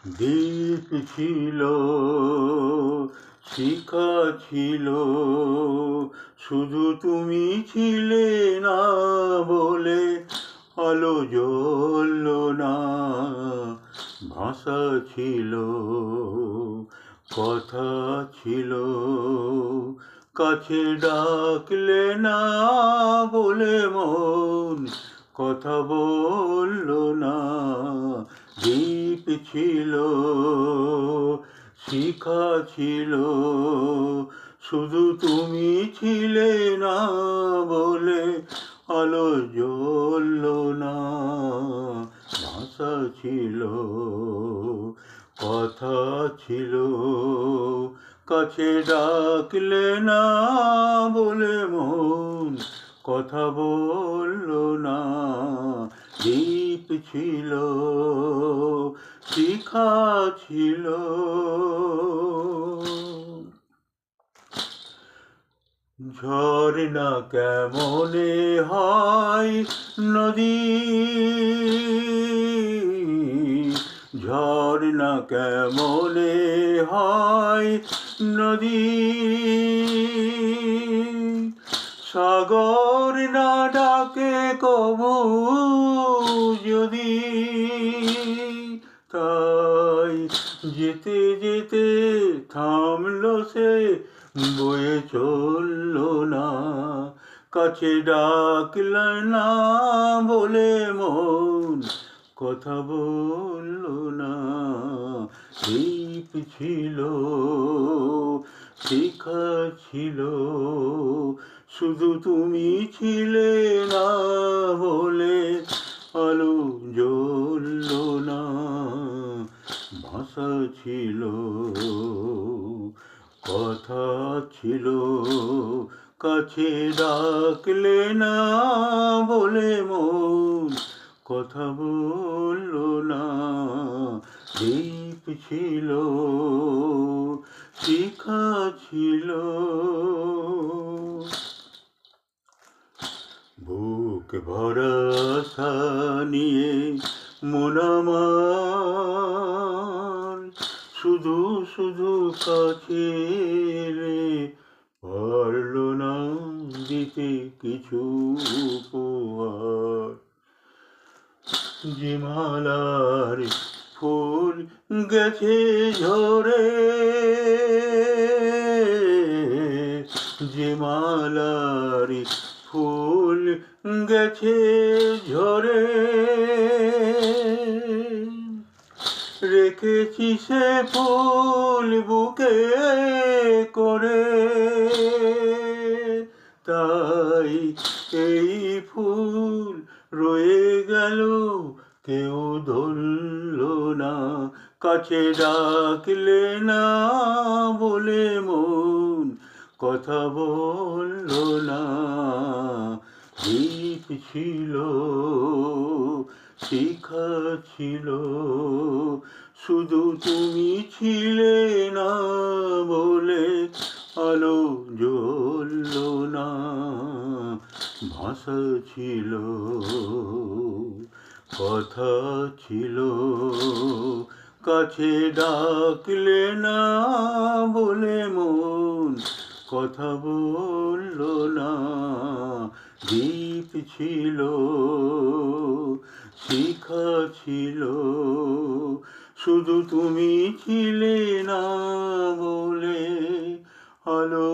দীপ ছিল, শিখা ছিল, শুধু তুমি ছিলে না বলে আলো জ্বলল না। ভাষা ছিল, কথা ছিল, কাছে ডাকলে না বলে মন কথা বলল না। দীপ ছিল, শিখা ছিল, শুধু তুমি ছিলে না বলে আলো জ্বলল না। ভাষা ছিল, কথা ছিল, কাছে ডাকলে না বলে মন কথা বলল না। দীপ ছিল, শিখা ছিল। ঝর্ণা কেমনে হয় নদী, ঝর্ণা কেমনে হয় নদী, সাগর না ডাকে কবু যদি। তাই যেতে যেতে থামলো সে, বয়ে চলল না। কাছে ডাকল না বলে মন কথা বলল না। দীপ ছিল, শিখা ছিল, শুধু তুমি ছিলে না বলে আলো জ্বলল না। ভাষা ছিল, কথা ছিল, কাছে ডাকলে না বলে মন কথা বলল না। দীপ ছিল, শিখা ছিল। বুক ভরা আশা নিয়ে মন আমার শুধু শুধু কাছে এলে পারল না দিতে কিছু উপহার। যে মালার ফুল গেছে ঝরে, যে মালার ফুল গেছে ঝরে, রেখেছি সে ফুল বুকে করে। তাই এই ফুল রয়ে গেল, কেউ ধরল না। কাছে ডাকলে না বলে মন কথা বলল না। দীপ ছিল, শিখা ছিল, শুধু তুমি ছিলে না বলে আলো জ্বলল না। ভাষা ছিল, কথা ছিল, কাছে ডাকলে না বলে মন কথা বলল না। দীপ ছিল, শিখা ছিল, শুধু তুমি ছিলে না বলে আলো